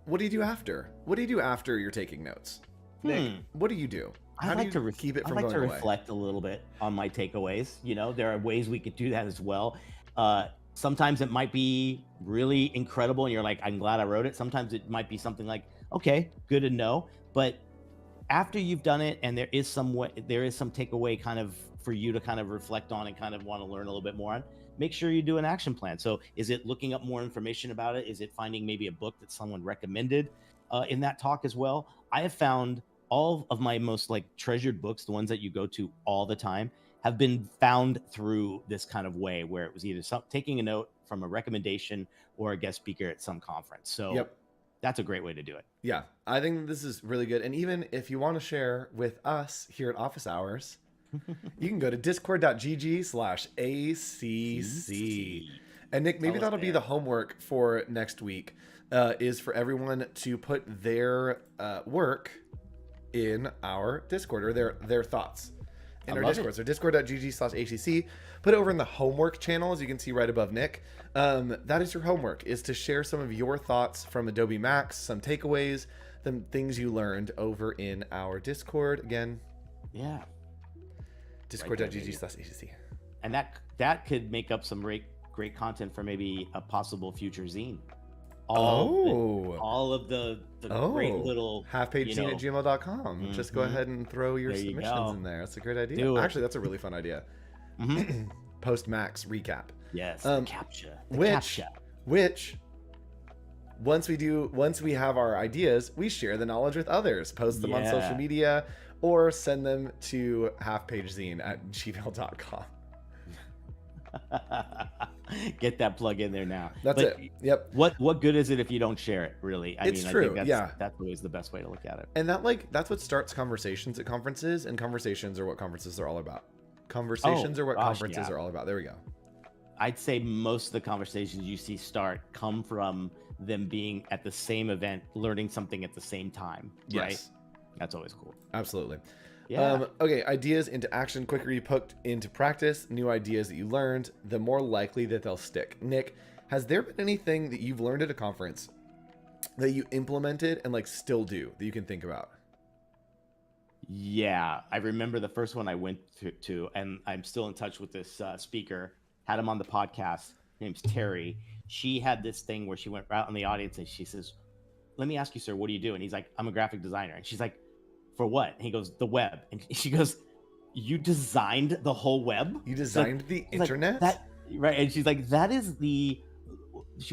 What do you do after? What do you do after you're taking notes? Nick, what do you do? How do you keep it from going away? I like to reflect a little bit on my takeaways. You know, there are ways we could do that as well. Sometimes it might be really incredible and you're like, I'm glad I wrote it. Sometimes it might be something like, okay, good to know. But after you've done it and there is some takeaway kind of for you to kind of reflect on and kind of want to learn a little bit more on, make sure you do an action plan. So is it looking up more information about it? Is it finding maybe a book that someone recommended in that talk as well? I have found all of my most like treasured books, the ones that you go to all the time, have been found through this kind of way where it was either taking a note from a recommendation or a guest speaker at some conference. So that's a great way to do it. Yeah, I think this is really good. And even if you want to share with us here at Office Hours, you can go to discord.gg/ACC. And Nick, maybe that'll be the homework for next week, is for everyone to put their work in our Discord, or their thoughts. in I our love Discord. it. So discord.gg/HCC. Put it over in the homework channel, as you can see right above Nick. That is your homework, is to share some of your thoughts from Adobe Max, some takeaways, the things you learned over in our Discord. Again, Yeah. discord.gg/HCC. And that could make up some great content for maybe a possible future zine. All of the great little halfpagezine@gmail.com. Just go ahead and throw your There you submissions go. in there. That's a great idea. Do it. Actually, that's a really fun idea. Post Max recap. Yes, captcha. Which once we have our ideas, we share the knowledge with others, post them on social media, or send them to halfpagezine@gmail.com. Get that plug in there now. That's it. Yep. What good is it if you don't share it, really? I True. think that's always the best way to look at it. And that's what starts conversations at conferences, and conversations are what conferences are all about. Conversations are what conferences are all about. There we go. I'd say most of the conversations you see start come from them being at the same event, learning something at the same time. Yes. Right? That's always cool. Absolutely. Yeah. Okay, ideas into action. Quicker you put into practice new ideas that you learned, the more likely that they'll stick. Nick, has there been anything that you've learned at a conference that you implemented and still do that you can think about? Yeah, I remember the first one I went to, and I'm still in touch with this speaker. Had him on the podcast. Her name's Terry. She had this thing where she went out in the audience and she says, "Let me ask you, sir, what do you do?" And he's like, "I'm a graphic designer." And she's like, "For what?" And he goes, "The web." And she goes, "You designed the whole web? You designed the internet?" Right. And she's like, she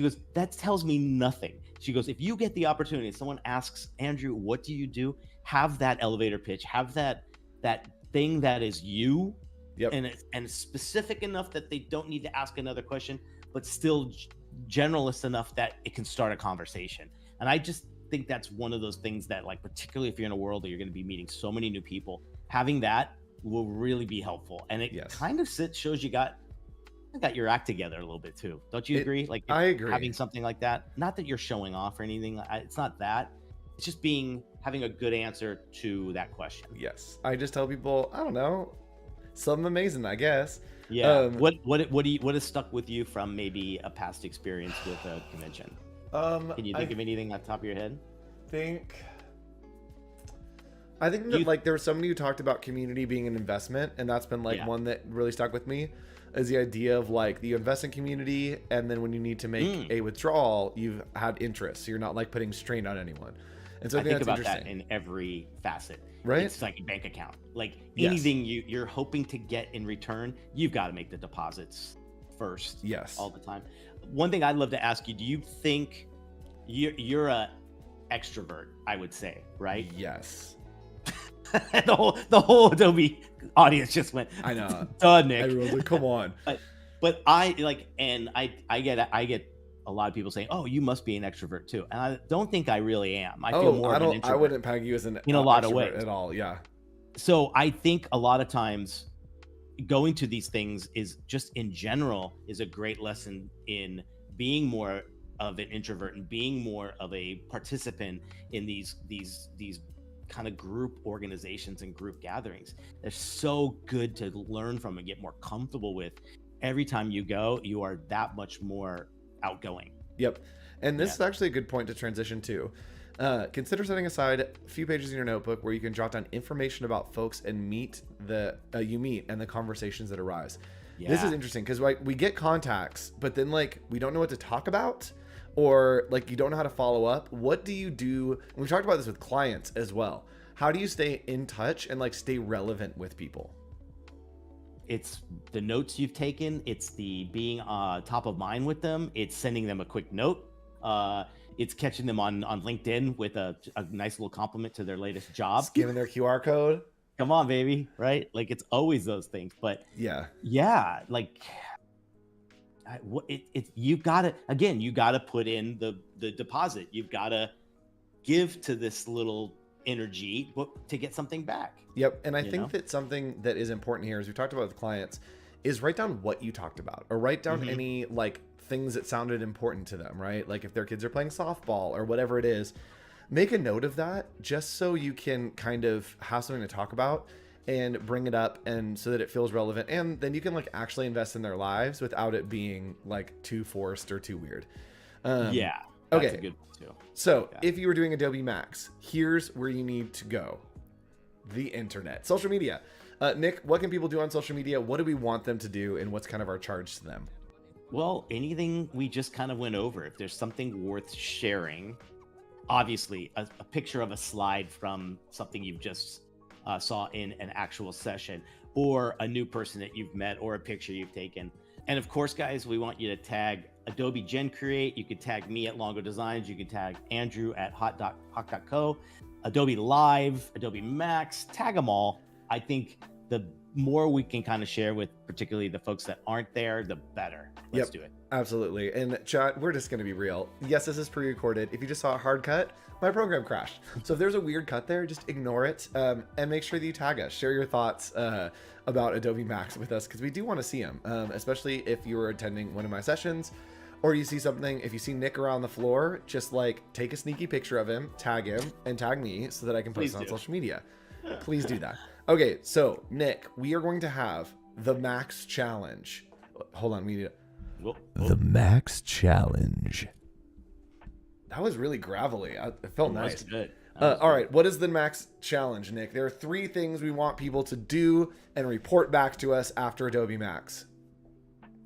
goes, "That tells me nothing." She goes, "If you get the opportunity, if someone asks, Andrew, what do you do? Have that elevator pitch, have that thing that is you." Yep. And specific enough that they don't need to ask another question, but still generalist enough that it can start a conversation. And I just think that's one of those things that, particularly if you're in a world that you're going to be meeting so many new people, having that will really be helpful. And it kind of shows you got your act together a little bit too. Don't you agree? I agree. Having something like that, not that you're showing off or anything. It's not that. It's just having a good answer to that question. Yes. I just tell people, I don't know, something amazing, I guess. Yeah. What has stuck with you from maybe a past experience with a convention? Can you think of anything off the top of your head? I think that there was somebody who talked about community being an investment, and that's been one that really stuck with me, is the idea of you invest in community, and then when you need to make a withdrawal, you've had interest, so you're not putting strain on anyone. And so I think that's about interesting. that in every facet. Right? It's like a bank account. Anything you're hoping to get in return, you've got to make the deposits first. Yes. All the time. One thing I'd love to ask you, do you think you're a extrovert, I would say, right? Yes. the whole Adobe audience just went, I know. Duh, Nick. Everyone's like, come on. But I get a lot of people saying, "Oh, you must be an extrovert too," and I don't think I really am. I feel more of an introvert. I wouldn't peg you as an in a lot of ways at all. Yeah. So I think a lot of times going to these things is just in general is a great lesson in being more of an introvert and being more of a participant in these kind of group organizations and group gatherings. They're so good to learn from and get more comfortable with. Every time you go, you are that much more outgoing. Yep. And this is actually a good point to transition to. Consider setting aside a few pages in your notebook where you can jot down information about folks and you meet and the conversations that arise. Yeah. This is interesting because we get contacts, but then we don't know what to talk about, or you don't know how to follow up. What do you do? And we've talked about this with clients as well. How do you stay in touch and stay relevant with people? It's the notes you've taken. It's the being top of mind with them. It's sending them a quick note. It's catching them on LinkedIn with a nice little compliment to their latest job. Just giving their QR code. Come on, baby. Right? It's always those things. But yeah, you gotta put in the deposit. You've gotta give to this little energy to get something back. Yep. And I think that something that is important here, as we talked about with clients, is write down what you talked about, or write down any things that sounded important to them, right? If their kids are playing softball or whatever it is, make a note of that just so you can kind of have something to talk about. and bring it up, and so that it feels relevant, and then you can like actually invest in their lives without it being like too forced or too weird. Yeah, that's okay. a good one too. So Yeah. if you were doing Adobe Max, here's where you need to go: the internet, social media. Nick, what can people do on social media? What do we want them to do, and what's kind of our charge to them? Well, anything we just kind of went over. If there's something worth sharing, obviously a picture of a slide from something you've just saw in an actual session, or a new person that you've met, or a picture you've taken. And of course, guys, we want you to tag Adobe Gen Create. You could tag me at Longo Designs. You could tag Andrew at hot.co, Adobe Live, Adobe Max, tag them all. I think the more we can kind of share with particularly the folks that aren't there, the better. Let's do it. Absolutely. And chat, we're just going to be real. Yes, this is pre-recorded. If you just saw a hard cut, my program crashed. So if there's a weird cut there, just ignore it, and make sure that you tag us. Share your thoughts about Adobe Max with us, because we do want to see them, especially if you were attending one of my sessions, or you see something. If you see Nick around the floor, just like take a sneaky picture of him, and tag me so that I can post it on social media. Please do that. Okay, so Nick, we are going to have the Max Challenge. Hold on, we need the Max Challenge. That was really gravelly. It felt nice. Good. All right, what is the Max Challenge, Nick? There are 3 things we want people to do and report back to us after Adobe Max.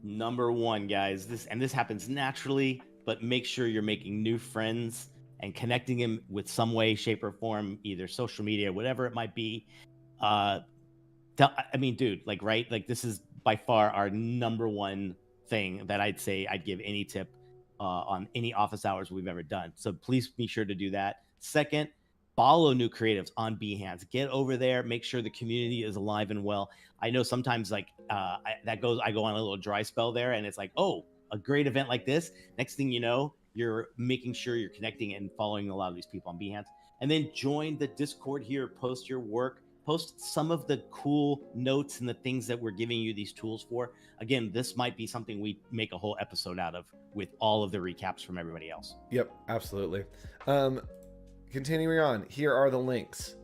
Number 1, guys, this happens naturally, but make sure you're making new friends and connecting them with some way, shape, or form, either social media, whatever it might be. I mean, dude, like, right? Like, this is by far our number 1 thing that I'd say I'd give any tip on any office hours we've ever done. So please be sure to do that. Second, follow new creatives on Behance. Get over there. Make sure the community is alive and well. I know sometimes like I go on a little dry spell there, and it's like, oh, a great event like this. Next thing you know, you're making sure you're connecting and following a lot of these people on Behance. And then join the Discord here. Post your work. Post some of the cool notes and the things that we're giving you these tools for. Again, this might be something we make a whole episode out of with all of the recaps from everybody else. Yep, absolutely. Continuing on, here are the links.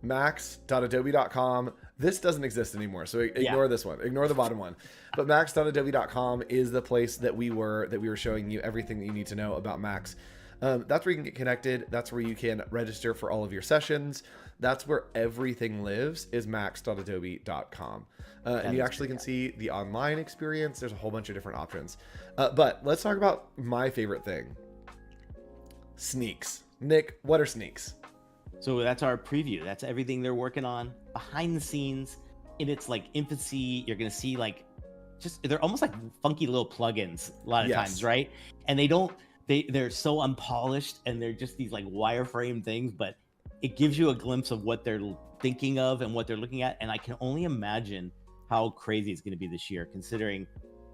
max.adobe.com. This doesn't exist anymore, so ignore this one. Ignore the bottom one. But max.adobe.com is the place that we were showing you everything that you need to know about Max. That's where you can get connected. That's where you can register for all of your sessions. That's where everything lives, is max.adobe.com. And you actually can see the online experience. There's a whole bunch of different options. But let's talk about my favorite thing. Sneaks. Nick, what are sneaks? So that's our preview. That's everything they're working on behind the scenes in its like infancy. You're going to see like they're almost like funky little plugins a lot of times, right? And they're so unpolished, and they're just these like wireframe things, but it gives you a glimpse of what they're thinking of and what they're looking at. And I can only imagine how crazy it's going to be this year, considering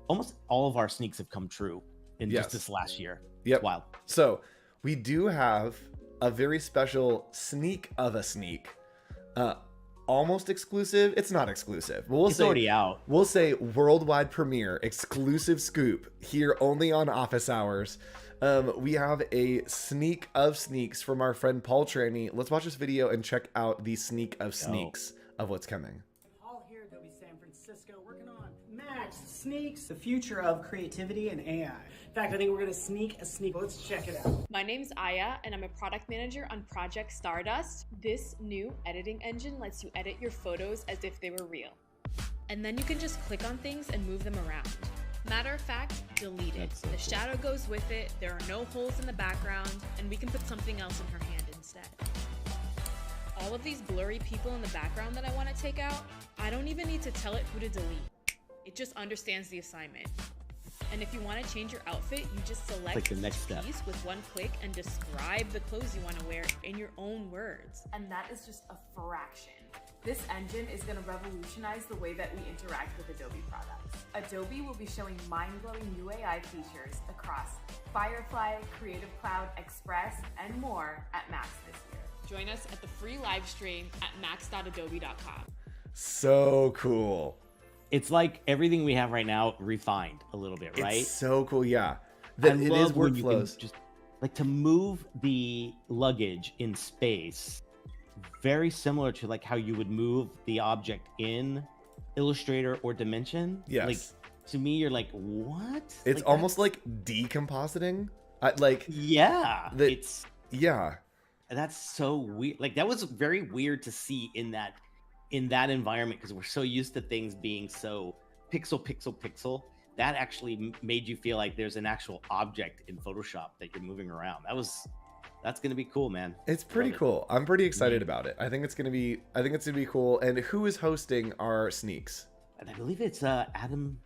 almost all of our sneaks have come true in just this last year. Yep. It's wild. So we do have a very special sneak of a sneak. Almost exclusive. It's not exclusive. It's already out. We'll say worldwide premiere, exclusive scoop here only on Office Hours. We have a sneak of sneaks from our friend Paul Traney. Let's watch this video and check out the sneak of sneaks of what's coming. Paul here, Adobe San Francisco, working on Max Sneaks, the future of creativity and AI. In fact, I think we're going to sneak a sneak. Let's check it out. My name's Aya, and I'm a product manager on Project Stardust. This new editing engine lets you edit your photos as if they were real. And then you can just click on things and move them around. Matter of fact, delete it. The shadow goes with it, there are no holes in the background, and we can put something else in her hand instead. All of these blurry people in the background that I want to take out, I don't even need to tell it who to delete. It just understands the assignment. And if you want to change your outfit, you just select the next step. piece with one click and describe the clothes you want to wear in your own words. And that is just a fraction. This engine is going to revolutionize the way that we interact with Adobe products. Adobe will be showing mind-blowing new AI features across Firefly, Creative Cloud, Express, and more at Max this year. Join us at the free live stream at max.adobe.com. So cool. It's like everything we have right now refined a little bit, right? It's so cool, yeah. That it is when you can workflows. just like to move the luggage in space very similar to like how you would move the object in Illustrator or Dimension. Yes. Like to me, you're like, what? It's like, almost like decompositing. Yeah. Yeah. That's so weird. Like that was very weird to see in that environment, because we're so used to things being so pixel. That actually made you feel like there's an actual object in Photoshop that you're moving around. That's gonna be cool, man. It's pretty cool. I'm pretty excited about it. I think it's gonna be cool. And who is hosting our sneaks? And I believe it's Adam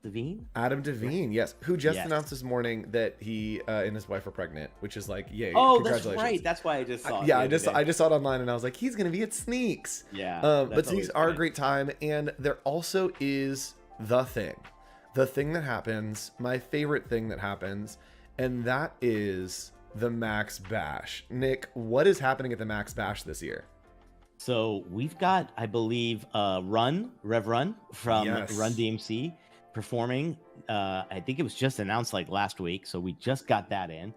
Devine. Adam Devine, yes, who just announced this morning that he and his wife are pregnant, which is like, yay! Oh, congratulations. that's right. That's why I just saw it. Yeah, I just saw it online, and I was like, he's gonna be at Sneaks. Yeah. But Sneaks are a great time, and there also is the thing that happens, my favorite thing that happens, and that is the Max Bash. Nick, what is happening at the Max Bash this year? So we've got, I believe, Rev Run from Yes. Run DMC performing. I think it was just announced like last week, so we just got that in.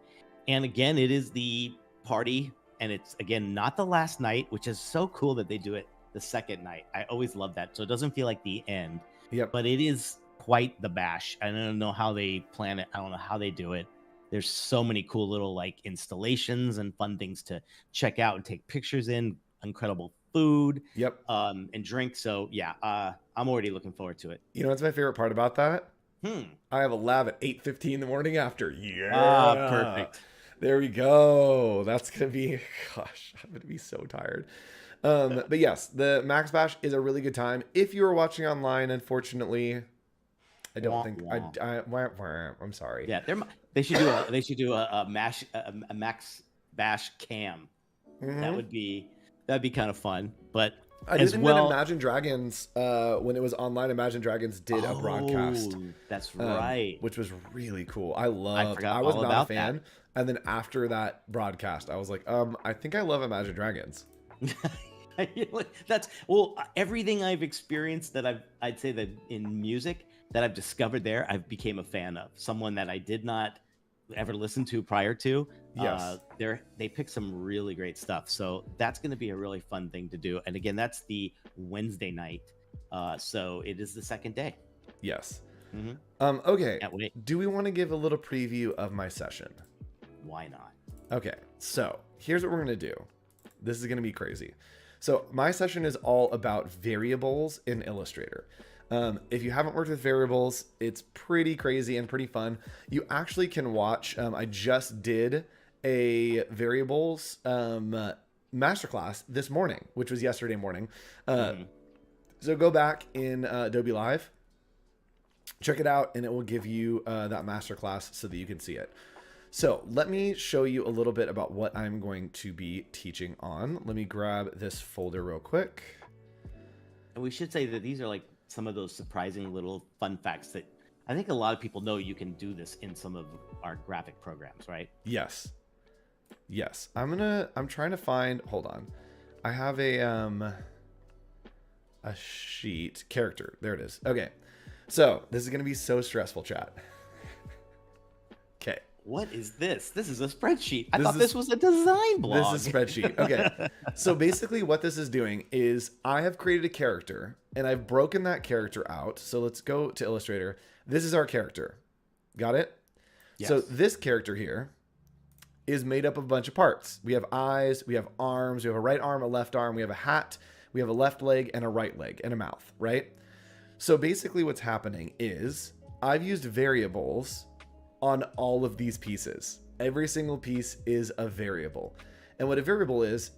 And again, it is the party, and it's again not the last night, which is so cool that they do it the second night. I always love that, so it doesn't feel like the end. Yep. But it is quite the bash. I don't know how they plan it. I don't know how they do it. There's so many cool little like installations and fun things to check out and take pictures in. Incredible food. Yep. And drink. So yeah, I'm already looking forward to it. You know what's my favorite part about that? I have a lab at 8:15 the morning after. Yeah. Perfect. There we go. That's gonna be, gosh, I'm gonna be so tired. But yes, the Max Bash is a really good time. If you are watching online, unfortunately, I don't think I'm sorry. Yeah, they should do a Max Bash cam. Mm-hmm. That'd be kind of fun. But I did think that Imagine Dragons, when it was online, Imagine Dragons did a broadcast. That's right. Which was really cool. I was not a fan. And then after that broadcast, I was like, I think I love Imagine Dragons. That's everything I've experienced that I'd say that in music that I've discovered there, I've became a fan of. Someone that I did not ever listen to prior to. Yes. They pick some really great stuff. So that's going to be a really fun thing to do. And again, that's the Wednesday night. So it is the second day. Yes. Mm-hmm. Okay. Can't wait. Do we want to give a little preview of my session? Why not? Okay. So here's what we're going to do. This is going to be crazy. So my session is all about variables in Illustrator. If you haven't worked with variables, it's pretty crazy and pretty fun. You actually can watch, I just did a variables masterclass this morning, which was yesterday morning. So go back in Adobe Live, check it out, and it will give you that masterclass so that you can see it. So let me show you a little bit about what I'm going to be teaching on. Let me grab this folder real quick. And we should say that these are like some of those surprising little fun facts that I think a lot of people know you can do this in some of our graphic programs, right? Yes. I'm trying to find, hold on. I have a sheet character. There it is. Okay. So this is going to be so stressful, chat. Okay. What is this? This is a spreadsheet. I thought this was a design blog. This is a spreadsheet. Okay. So basically what this is doing is I have created a character and I've broken that character out. So let's go to Illustrator. This is our character. Got it? Yes. So this character here is made up of a bunch of parts. We have eyes, we have arms, we have a right arm, a left arm, we have a hat, we have a left leg and a right leg and a mouth, right? So basically what's happening is I've used variables on all of these pieces. Every single piece is a variable. And what a variable is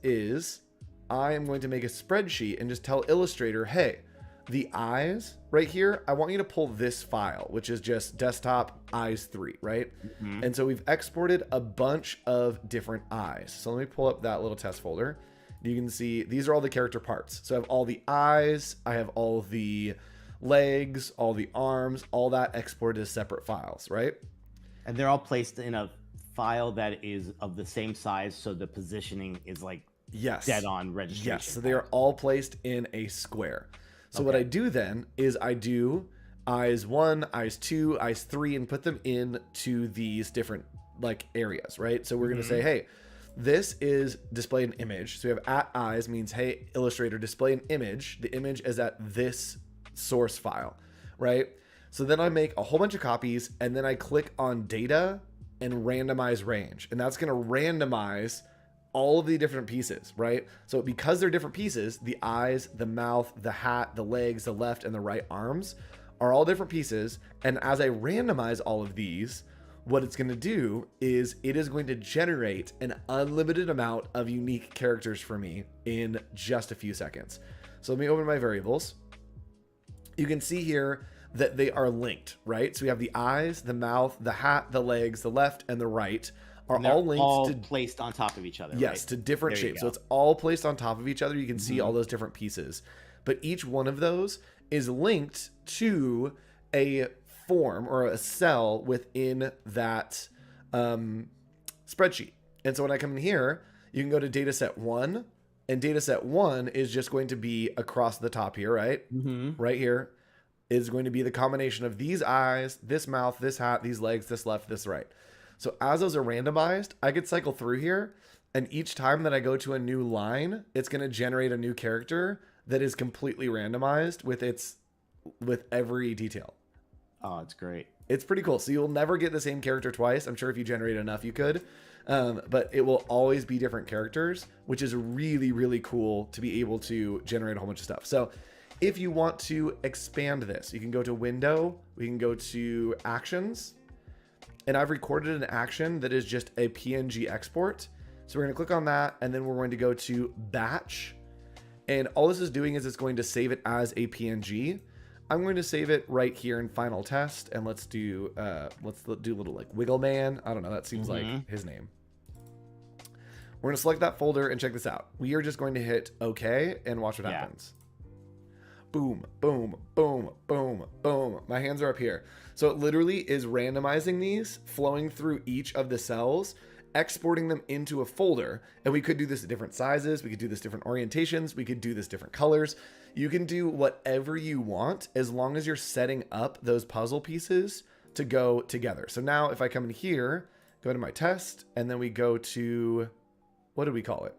I am going to make a spreadsheet and just tell Illustrator, hey, the eyes right here, I want you to pull this file, which is just desktop eyes 3, right? Mm-hmm. And so we've exported a bunch of different eyes. So let me pull up that little test folder. You can see these are all the character parts. So I have all the eyes, I have all the legs, all the arms, all that exported as separate files, right? And they're all placed in a file that is of the same size, so the positioning is like dead on registration. Yes, so they are all placed in a square. So what I do then is I do eyes 1, eyes 2, eyes 3, and put them into these different like areas, right? So we're going to say, hey, This is display an image. So we have at eyes means, hey, Illustrator, display an image. The image is at this source file, right? So then I make a whole bunch of copies, and then I click on data and randomize range. And that's going to randomize all of the different pieces, right? So because they're different pieces, the eyes, the mouth, the hat, the legs, the left and the right arms are all different pieces. And as I randomize all of these, what it's going to do is it is going to generate an unlimited amount of unique characters for me in just a few seconds. So let me open my variables. You can see here that they are linked, right? So we have the eyes, the mouth, the hat, the legs, the left and the right are all linked to placed on top of each other. Yes, right? to different shapes. So it's all placed on top of each other. You can see all those different pieces, but each one of those is linked to a form or a cell within that spreadsheet. And so when I come in here, you can go to dataset 1, and dataset 1 is just going to be across the top here, right? Right here is going to be the combination of these eyes, this mouth, this hat, these legs, this left, this right. So as those are randomized, I could cycle through here, and each time that I go to a new line, it's going to generate a new character that is completely randomized with every detail. Oh, it's great. It's pretty cool. So you'll never get the same character twice. I'm sure if you generate enough, you could, but it will always be different characters, which is really, really cool to be able to generate a whole bunch of stuff. So if you want to expand this, you can go to Window, we can go to Actions, and I've recorded an action that is just a PNG export. So we're going to click on that, and then we're going to go to Batch. And all this is doing is it's going to save it as a PNG. I'm going to save it right here in Final Test, and let's do a little like Wiggle Man. I don't know, that seems like his name. We're going to select that folder and check this out. We are just going to hit OK and watch what happens. Boom, boom, boom, boom, boom. My hands are up here. So it literally is randomizing these, flowing through each of the cells, exporting them into a folder. And we could do this at different sizes. We could do this different orientations. We could do this different colors. You can do whatever you want as long as you're setting up those puzzle pieces to go together. So now if I come in here, go to my test, and then we go to, what do we call it?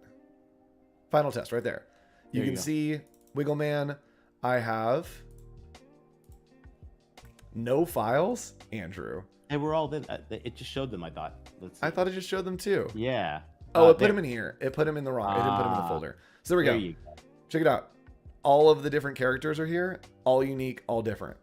Final Test right there. You can see Wiggle Man. I have no files, Andrew. They were all it just showed them, I thought. Let's see. I thought it just showed them too. Yeah. Oh, it put them in here. It put them in the wrong. It didn't put them in the folder. So there we go. Check it out. All of the different characters are here, all unique, all different.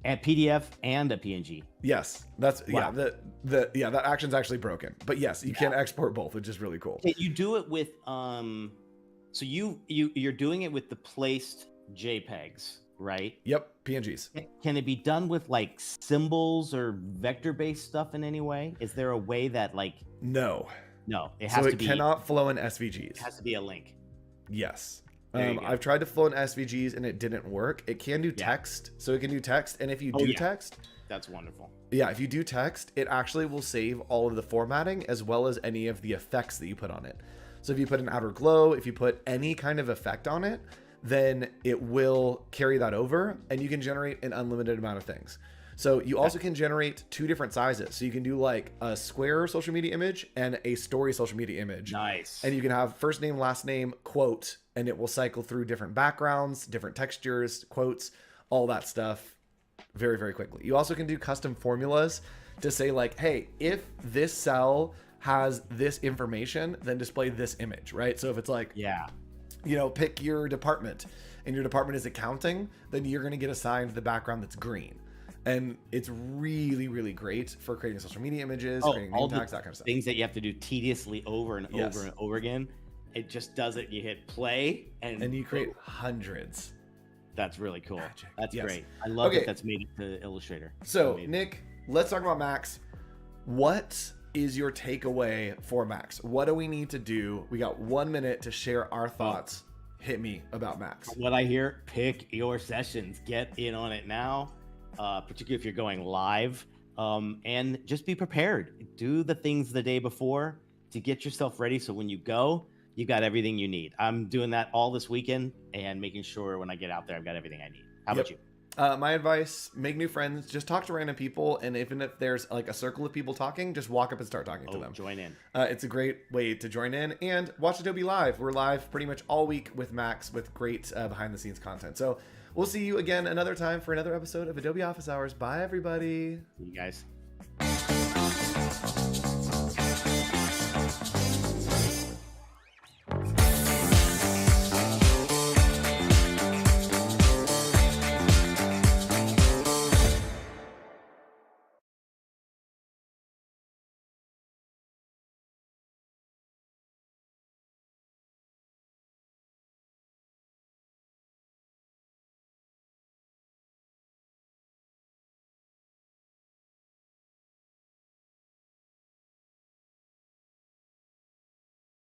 And PDF and a PNG. Yes, that's that action's actually broken. But yes, you can export both, which is really cool. Okay, you do it with so you're doing it with the placed JPEGs, right? Yep, PNGs. Can it be done with like symbols or vector-based stuff in any way? Is there a way that like No, it has so to be. It cannot flow in SVGs. It has to be a link. Yes. There I've tried to flow in SVGs and it didn't work. It can do text, so it can do text. And if you do text, that's wonderful. Yeah, if you do text, it actually will save all of the formatting as well as any of the effects that you put on it. So if you put an outer glow, if you put any kind of effect on it, then it will carry that over, and you can generate an unlimited amount of things. So you also can generate two different sizes. So you can do like a square social media image and a story social media image. Nice. And you can have first name, last name, quote, and it will cycle through different backgrounds, different textures, quotes, all that stuff very, very quickly. You also can do custom formulas to say like, hey, if this cell has this information, then display this image, right? So if it's like, pick your department, and your department is accounting, then you're going to get assigned the background that's green. And it's really, really great for creating social media images, creating name tags, that kind of stuff. Things that you have to do tediously over and over and over again. It just does it. You hit play and you create hundreds. That's really cool. Magic. That's great. I love that that's made it to Illustrator. So Nick, let's talk about Max. What is your takeaway for Max? What do we need to do? We got 1 minute to share our thoughts. Hit me about Max. What I hear, pick your sessions. Get in on it now. Particularly if you're going live, and just be prepared. Do the things the day before to get yourself ready. So when you go, you got everything you need. I'm doing that all this weekend and making sure when I get out there, I've got everything I need. How about you? My advice, make new friends, just talk to random people, and even if there's like a circle of people talking, just walk up and start talking to them. Join in. It's a great way to join in and watch Adobe Live. We're live pretty much all week with Max with great behind the scenes content. So we'll see you again another time for another episode of Adobe Office Hours. Bye, everybody. See you guys.